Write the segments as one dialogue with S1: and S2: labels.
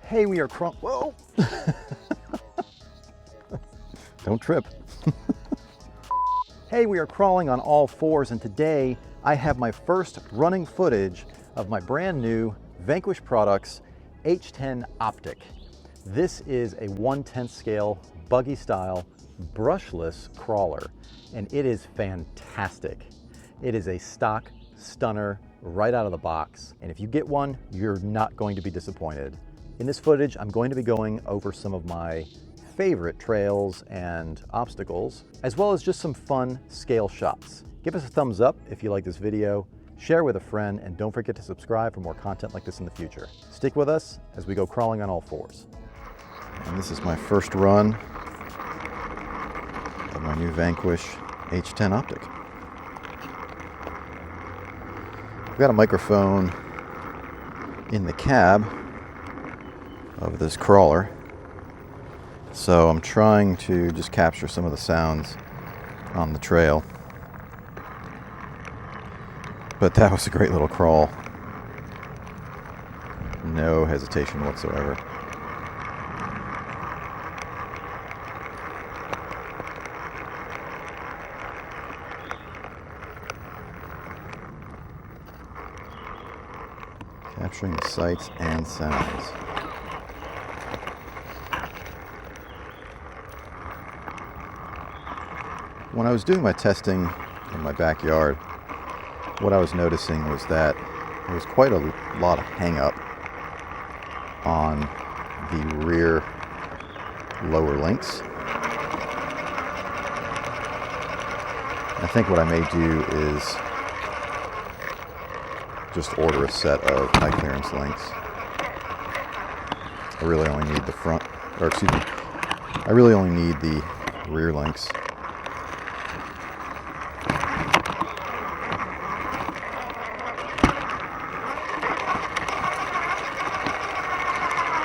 S1: Hey, we are whoa! Don't trip. Hey, we are crawling on all fours, and today I have my first running footage of my brand new Vanquish Products H10 Optic. This is a 1/10 scale buggy style brushless crawler, and it is fantastic. It is a stock stunner right out of the box, and if you get one, you're not going to be disappointed. In this footage, I'm going to be going over some of my favorite trails and obstacles, as well as just some fun scale shots. Give us a thumbs up if you like this video, share with a friend, and don't forget to subscribe for more content like this in the future. Stick with us as we go crawling on all fours. And this is my first run of my new Vanquish H10 Optic. I've got a microphone in the cab of this crawler, so I'm trying to just capture some of the sounds on the trail. But that was a great little crawl. No hesitation whatsoever. Capturing sights and sounds. When I was doing my testing in my backyard, what I was noticing was that there was quite a lot of hang up on the rear lower links. I think what I may do is just order a set of high clearance links. I really only need the front, or excuse me, I really only need the rear links.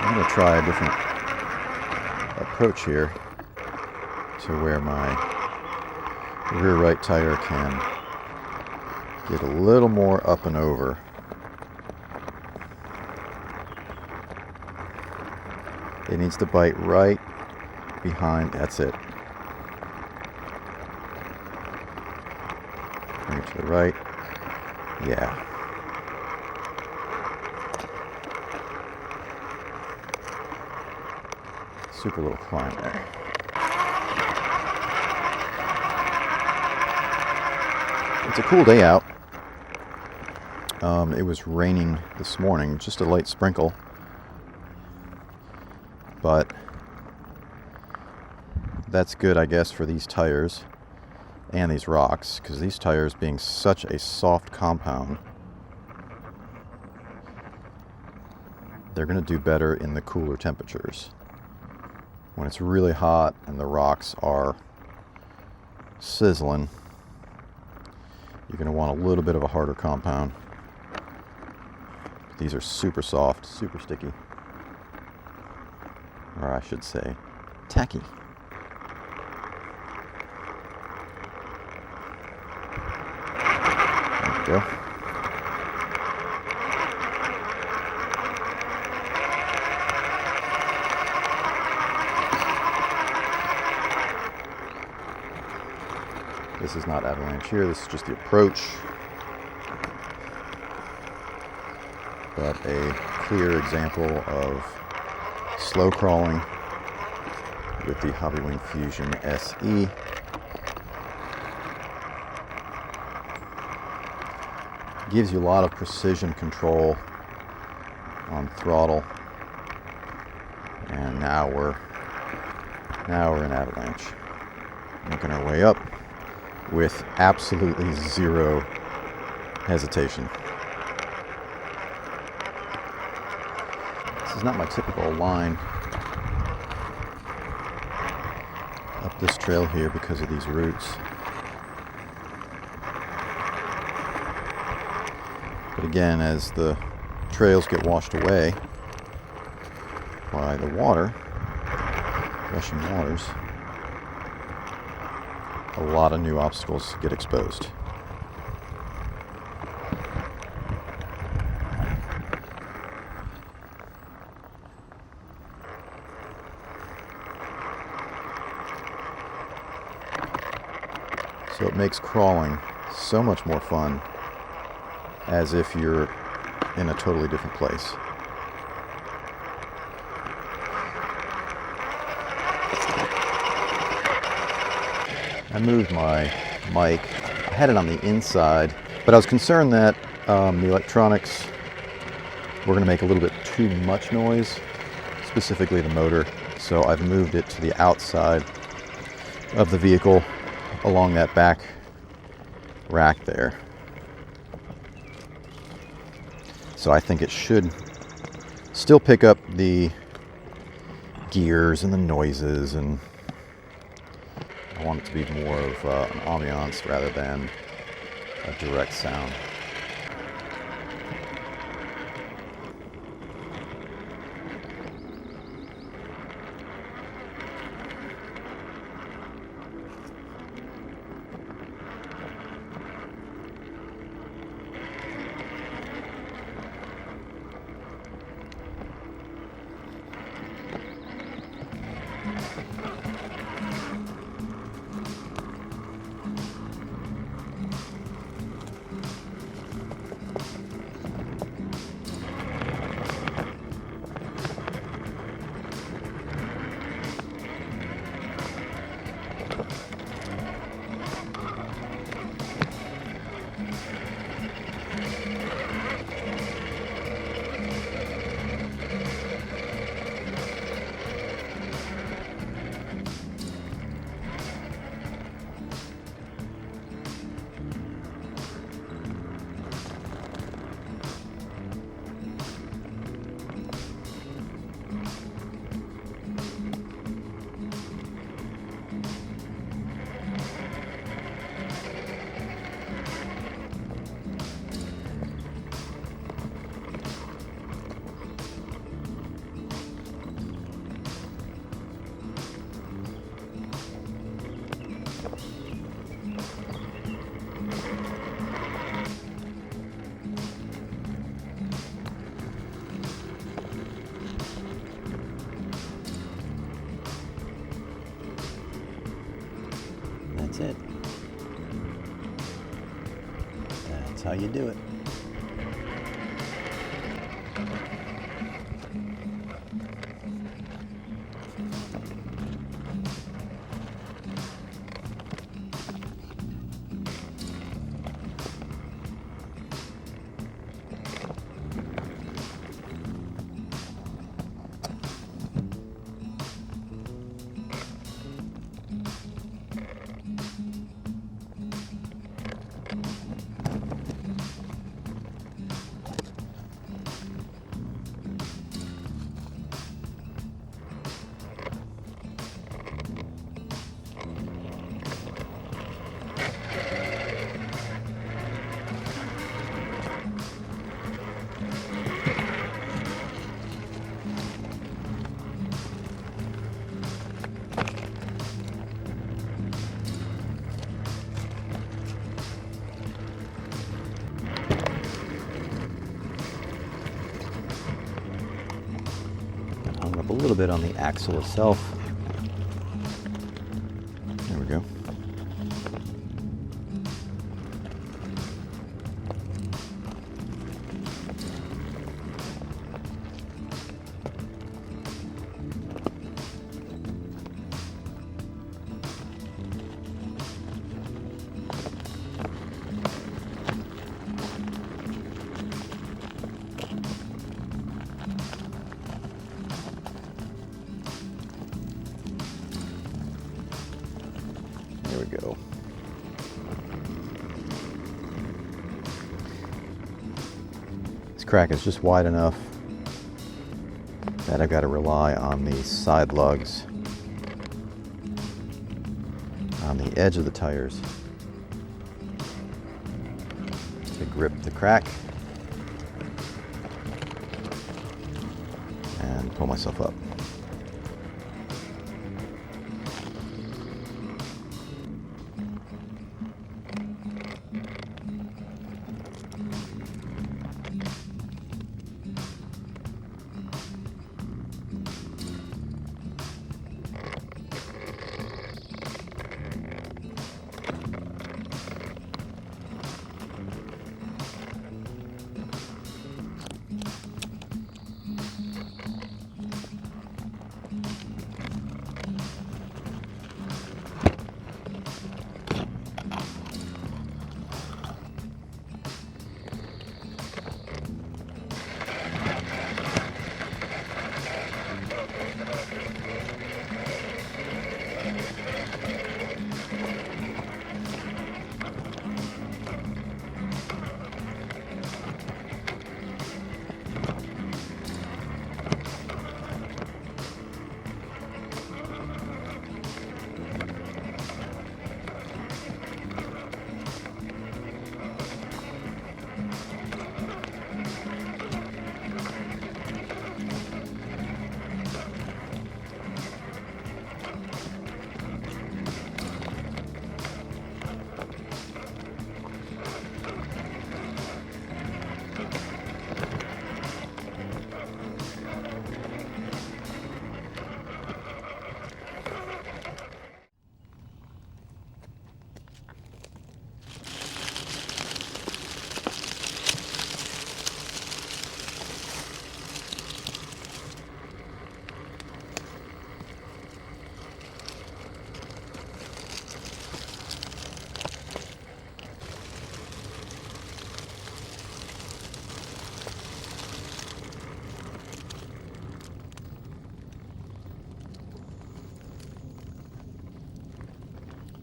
S1: I'm going to try a different approach here to where my rear right tire can get a little more up and over. It needs to bite right behind, that's it. Bring it to the right. Yeah. Super little climb there. It's a cool day out. It was raining this morning, just a light sprinkle, but that's good, I guess, for these tires and these rocks, because these tires, being such a soft compound, they're going to do better in the cooler temperatures. When it's really hot and the rocks are sizzling, you're going to want a little bit of a harder compound. These are super soft, super sticky. Or I should say, tacky. There we go. This is not Avalanche here, this is just the approach. But a clear example of slow crawling with the Hobbywing Fusion SE. Gives you a lot of precision control on throttle. And now we're in Avalanche. Making our way up with absolutely zero hesitation. This is not my typical line up this trail here because of these roots. But again, as the trails get washed away by the water, rushing waters, a lot of new obstacles get exposed. So it makes crawling so much more fun, as if you're in a totally different place. I moved my mic. I had it on the inside, but I was concerned that the electronics were going to make a little bit too much noise, specifically the motor. So I've moved it to the outside of the vehicle along that back rack there. So I think it should still pick up the gears and the noises, and I want it to be more of an ambiance rather than a direct sound. That's it. That's how you do it. Hung up a little bit on the axle itself. There we go. There we go. This crack is just wide enough that I've got to rely on the side lugs on the edge of the tires to grip the crack and pull myself up.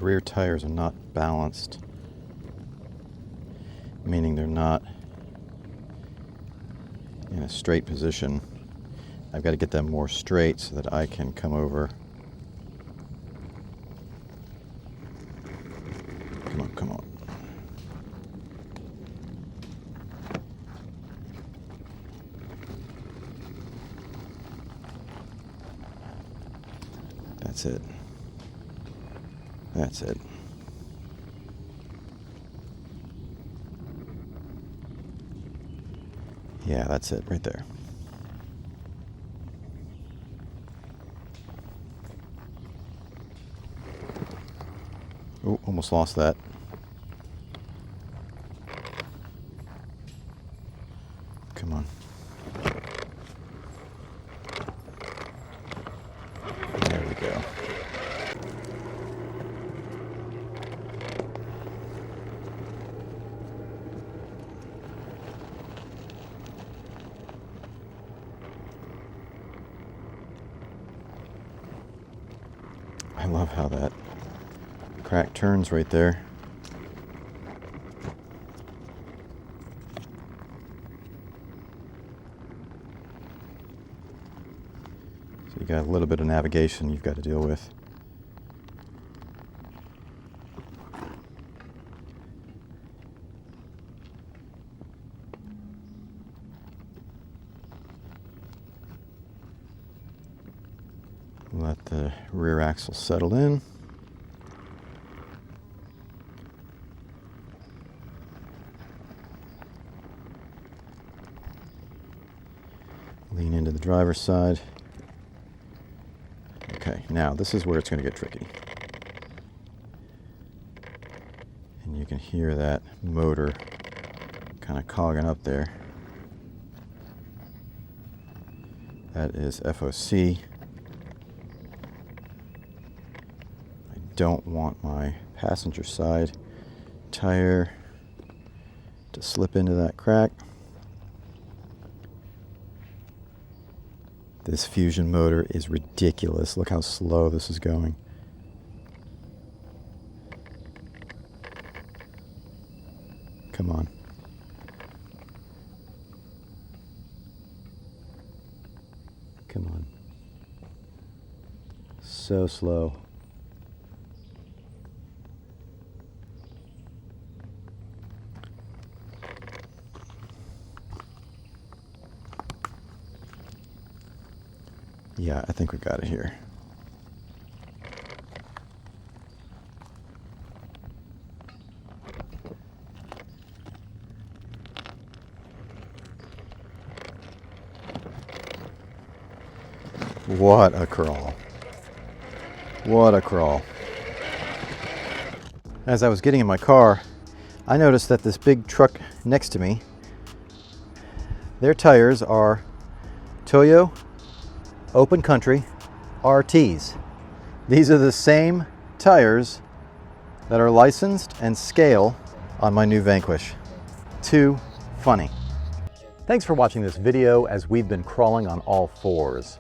S1: rear tires are not balanced, meaning they're not in a straight position. I've got to get them more straight so that I can come over. Come on, come on. That's it. That's it. Yeah, that's it right there. Oh, almost lost that. Come on. There we go. I love how that crack turns right there. So you got a little bit of navigation you've got to deal with. Let the rear axle settle in. Lean into the driver's side. Okay, now this is where it's going to get tricky. And you can hear that motor kind of cogging up there. That is FOC. I don't want my passenger side tire to slip into that crack. This Fusion motor is ridiculous. Look how slow this is going. Come on. Come on. So slow. Yeah, I think we got it here. What a crawl. What a crawl. As I was getting in my car, I noticed that this big truck next to me, their tires are Toyo Open Country RTs. These are the same tires that are licensed and scale on my new Vanquish. Too funny. Thanks for watching this video as we've been crawling on all fours.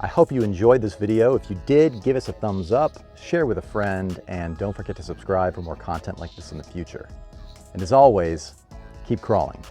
S1: I hope you enjoyed this video. If you did, give us a thumbs up, share with a friend, and don't forget to subscribe for more content like this in the future. And as always, keep crawling.